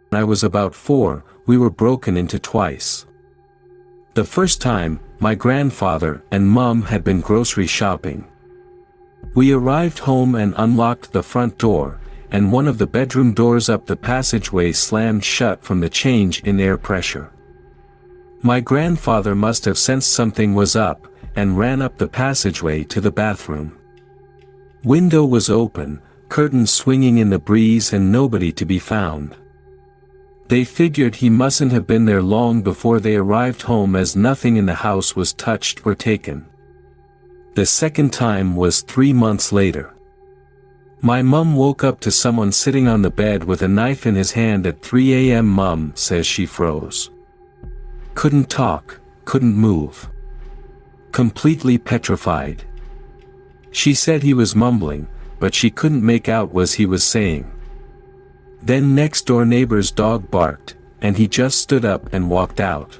When I was about 4, we were broken into twice. The first time, my grandfather and Mum had been grocery shopping. We arrived home and unlocked the front door, and one of the bedroom doors up the passageway slammed shut from the change in air pressure. My grandfather must have sensed something was up, and ran up the passageway to the bathroom. Window was open, curtains swinging in the breeze and nobody to be found. They figured he mustn't have been there long before they arrived home, as nothing in the house was touched or taken. The second time was 3 months later. My mum woke up to someone sitting on the bed with a knife in his hand at 3 a.m. Mum says she froze. Couldn't talk, couldn't move. Completely petrified. She said he was mumbling, but she couldn't make out what he was saying. Then next door neighbor's dog barked, and he just stood up and walked out.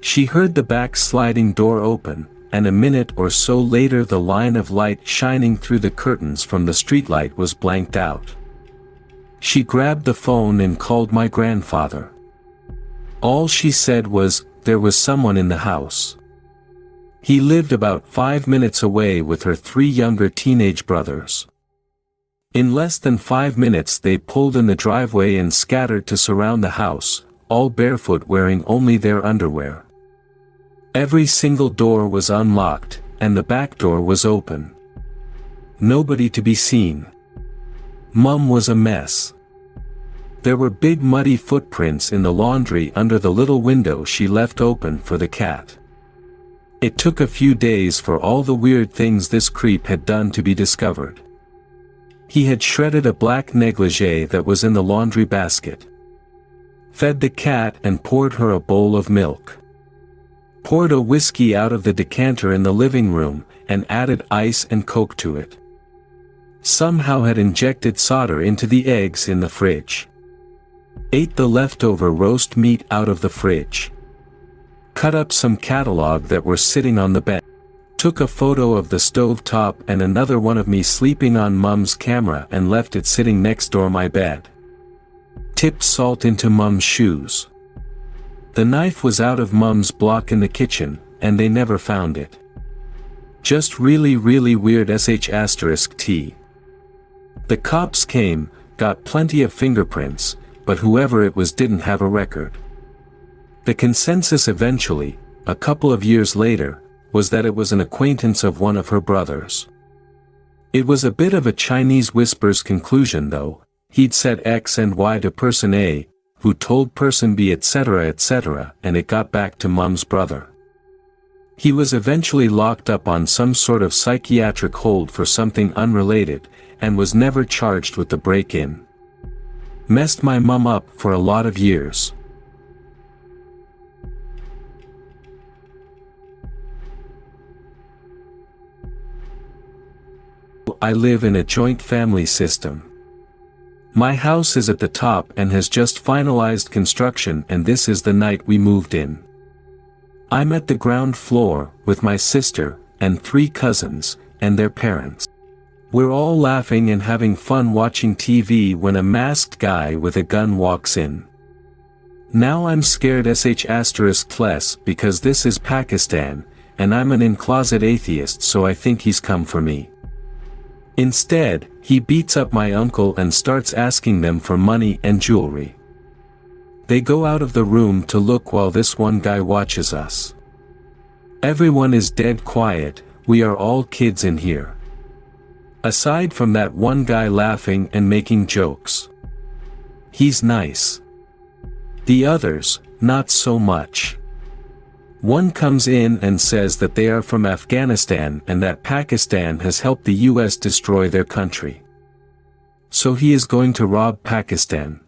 She heard the back sliding door open, and a minute or so later the line of light shining through the curtains from the streetlight was blanked out. She grabbed the phone and called my grandfather. All she said was, there was someone in the house. He lived about 5 minutes away with her 3 younger teenage brothers. In less than 5 minutes they pulled in the driveway and scattered to surround the house, all barefoot, wearing only their underwear. Every single door was unlocked, and the back door was open. Nobody to be seen. Mum was a mess. There were big muddy footprints in the laundry under the little window she left open for the cat. It took a few days for all the weird things this creep had done to be discovered. He had shredded a black negligee that was in the laundry basket. Fed the cat and poured her a bowl of milk. Poured a whiskey out of the decanter in the living room, and added ice and Coke to it. Somehow had injected solder into the eggs in the fridge. Ate the leftover roast meat out of the fridge. Cut up some catalog that were sitting on the bed. Took a photo of the stove top and another one of me sleeping on Mum's camera and left it sitting next door my bed. Tipped salt into Mum's shoes. The knife was out of Mum's block in the kitchen, and they never found it. Just really weird **T. The cops came, got plenty of fingerprints, but whoever it was didn't have a record. The consensus eventually, a couple of years later, was that it was an acquaintance of one of her brothers. It was a bit of a Chinese whisper's conclusion though. He'd said X and Y to person A, who told person B, etc., and it got back to Mum's brother. He was eventually locked up on some sort of psychiatric hold for something unrelated, and was never charged with the break-in. Messed my mum up for a lot of years. I live in a joint family system. My house is at the top and has just finalized construction, and this is the night we moved in. I'm at the ground floor, with my sister, and 3 cousins, and their parents. We're all laughing and having fun watching TV when a masked guy with a gun walks in. Now I'm scared **less because this is Pakistan, and I'm an in-closet atheist, so I think he's come for me. Instead, he beats up my uncle and starts asking them for money and jewelry. They go out of the room to look while this one guy watches us. Everyone is dead quiet, we are all kids in here. Aside from that one guy laughing and making jokes. He's nice. The others, not so much. One comes in and says that they are from Afghanistan and that Pakistan has helped the US destroy their country. So he is going to rob Pakistan.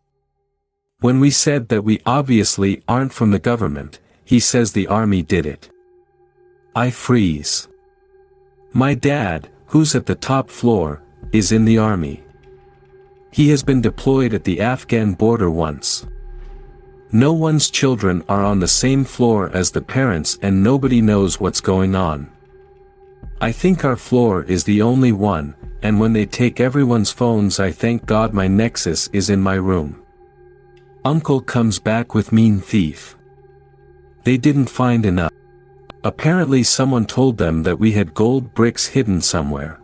When we said that we obviously aren't from the government, he says the army did it. I freeze. My dad, who's at the top floor, is in the army. He has been deployed at the Afghan border once. No one's children are on the same floor as the parents and nobody knows what's going on. I think our floor is the only one, and when they take everyone's phones I thank God my Nexus is in my room. Uncle comes back with mean thief. They didn't find enough. Apparently someone told them that we had gold bricks hidden somewhere.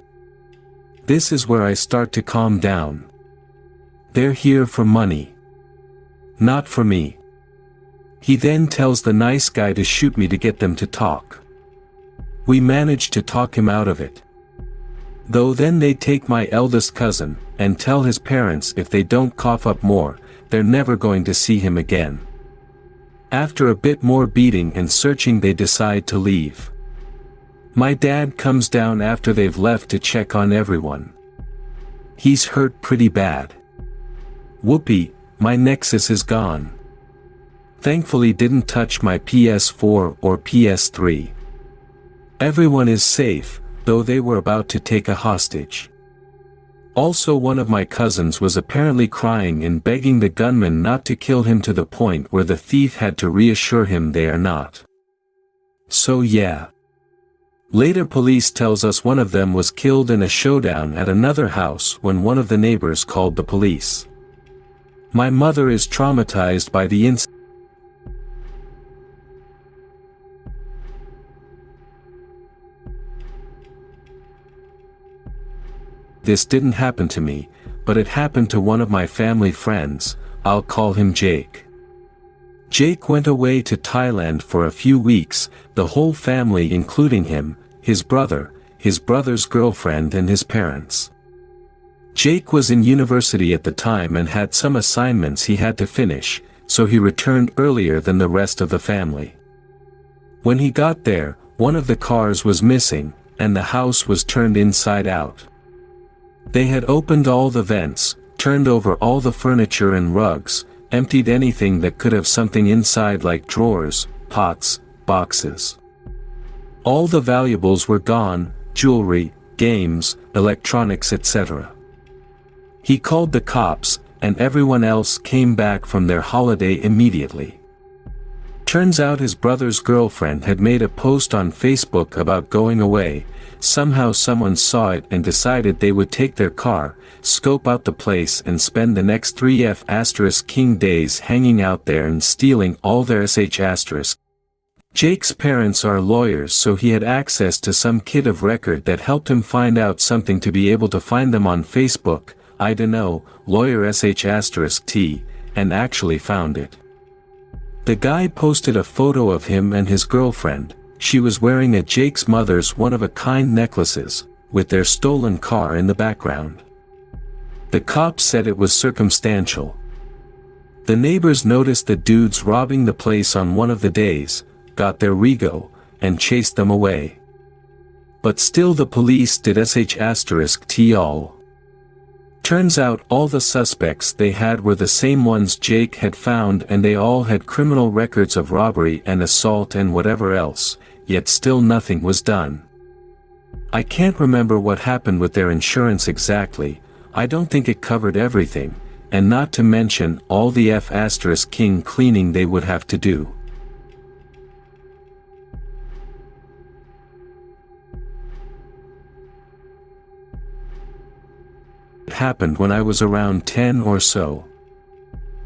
This is where I start to calm down. They're here for money. Not for me. He then tells the nice guy to shoot me to get them to talk. We manage to talk him out of it. Though then they take my eldest cousin, and tell his parents if they don't cough up more, they're never going to see him again. After a bit more beating and searching they decide to leave. My dad comes down after they've left to check on everyone. He's hurt pretty bad. Whoopee, my Nexus is gone. Thankfully didn't touch my PS4 or PS3. Everyone is safe, though they were about to take a hostage. Also one of my cousins was apparently crying and begging the gunman not to kill him to the point where the thief had to reassure him they are not. So yeah. Later police tells us one of them was killed in a showdown at another house when one of the neighbors called the police. My mother is traumatized by the incident. This didn't happen to me, but it happened to one of my family friends. I'll call him Jake. Jake went away to Thailand for a few weeks, the whole family including him, his brother, his brother's girlfriend and his parents. Jake was in university at the time and had some assignments he had to finish, so he returned earlier than the rest of the family. When he got there, one of the cars was missing, and the house was turned inside out. They had opened all the vents, turned over all the furniture and rugs, emptied anything that could have something inside like drawers, pots, boxes. All the valuables were gone, jewelry, games, electronics etc. He called the cops, and everyone else came back from their holiday immediately. Turns out his brother's girlfriend had made a post on Facebook about going away. Somehow someone saw it and decided they would take their car, scope out the place and spend the next 3F** king days hanging out there and stealing all their sh**. Jake's parents are lawyers, so he had access to some kid of record that helped him find out something to be able to find them on Facebook, I dunno, lawyer sh**t, and actually found it. The guy posted a photo of him and his girlfriend. She was wearing a Jake's mother's one-of-a-kind necklaces, with their stolen car in the background. The cops said it was circumstantial. The neighbors noticed the dudes robbing the place on one of the days, got their Rego, and chased them away. But still the police did sh**t all. Turns out all the suspects they had were the same ones Jake had found, and they all had criminal records of robbery and assault and whatever else, yet still nothing was done. I can't remember what happened with their insurance exactly. I don't think it covered everything, and not to mention all the king cleaning they would have to do. It happened when I was around 10 or so.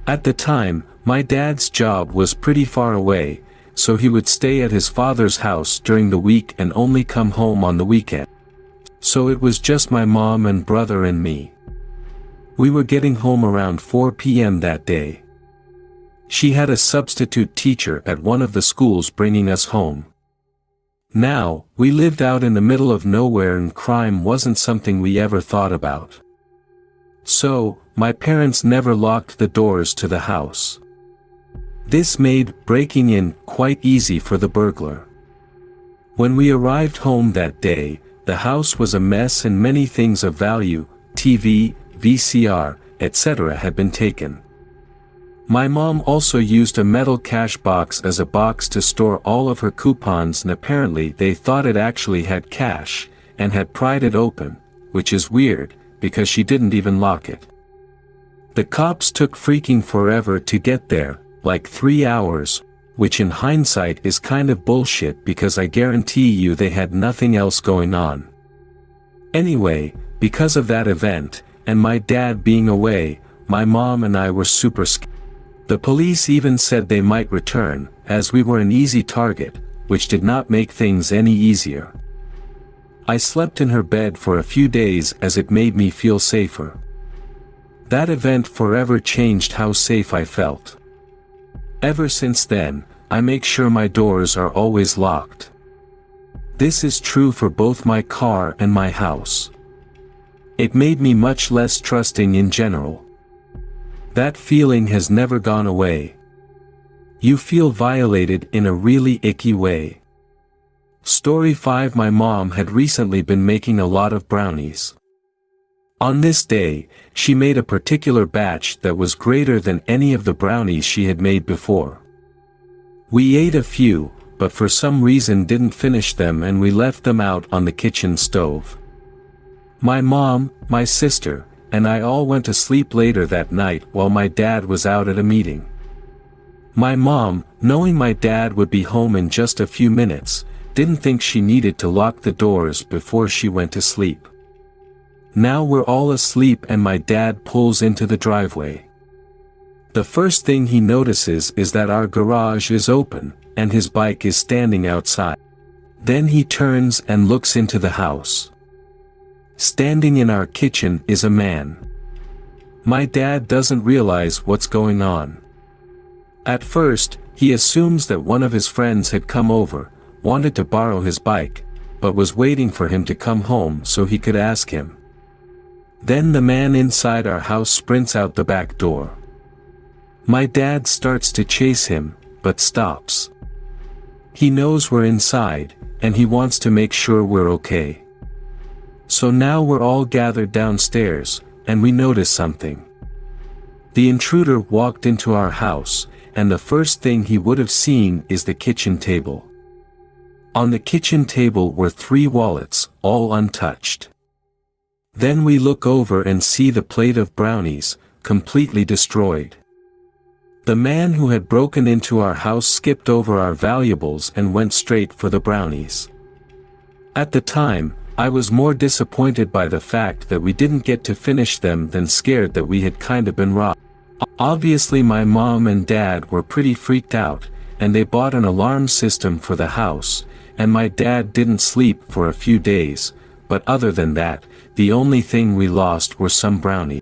At the time, my dad's job was pretty far away, so he would stay at his father's house during the week and only come home on the weekend. So it was just my mom and brother and me. We were getting home around 4 p.m. that day. She had a substitute teacher at one of the schools bringing us home. Now, we lived out in the middle of nowhere and crime wasn't something we ever thought about. So, my parents never locked the doors to the house. This made breaking in quite easy for the burglar. When we arrived home that day, the house was a mess and many things of value, TV, VCR, etc. had been taken. My mom also used a metal cash box as a box to store all of her coupons, and apparently they thought it actually had cash, and had pried it open, which is weird, because she didn't even lock it. The cops took freaking forever to get there, like 3 hours, which in hindsight is kind of bullshit because I guarantee you they had nothing else going on. Anyway, because of that event, and my dad being away, my mom and I were super scared. The police even said they might return, as we were an easy target, which did not make things any easier. I slept in her bed for a few days as it made me feel safer. That event forever changed how safe I felt. Ever since then, I make sure my doors are always locked. This is true for both my car and my house. It made me much less trusting in general. That feeling has never gone away. You feel violated in a really icky way. Story 5. My mom had recently been making a lot of brownies. On this day, she made a particular batch that was greater than any of the brownies she had made before. We ate a few, but for some reason didn't finish them, and we left them out on the kitchen stove. My mom, my sister, and I all went to sleep later that night while my dad was out at a meeting. My mom, knowing my dad would be home in just a few minutes, didn't think she needed to lock the doors before she went to sleep. Now we're all asleep and my dad pulls into the driveway. The first thing he notices is that our garage is open, and his bike is standing outside. Then he turns and looks into the house. Standing in our kitchen is a man. My dad doesn't realize what's going on. At first, he assumes that one of his friends had come over, wanted to borrow his bike, but was waiting for him to come home so he could ask him. Then the man inside our house sprints out the back door. My dad starts to chase him, but stops. He knows we're inside, and he wants to make sure we're okay. So now we're all gathered downstairs, and we notice something. The intruder walked into our house, and the first thing he would have seen is the kitchen table. On the kitchen table were 3 wallets, all untouched. Then we look over and see the plate of brownies, completely destroyed. The man who had broken into our house skipped over our valuables and went straight for the brownies. At the time, I was more disappointed by the fact that we didn't get to finish them than scared that we had kinda been robbed. Obviously my mom and dad were pretty freaked out, and they bought an alarm system for the house, and my dad didn't sleep for a few days, but other than that, the only thing we lost were some brownies.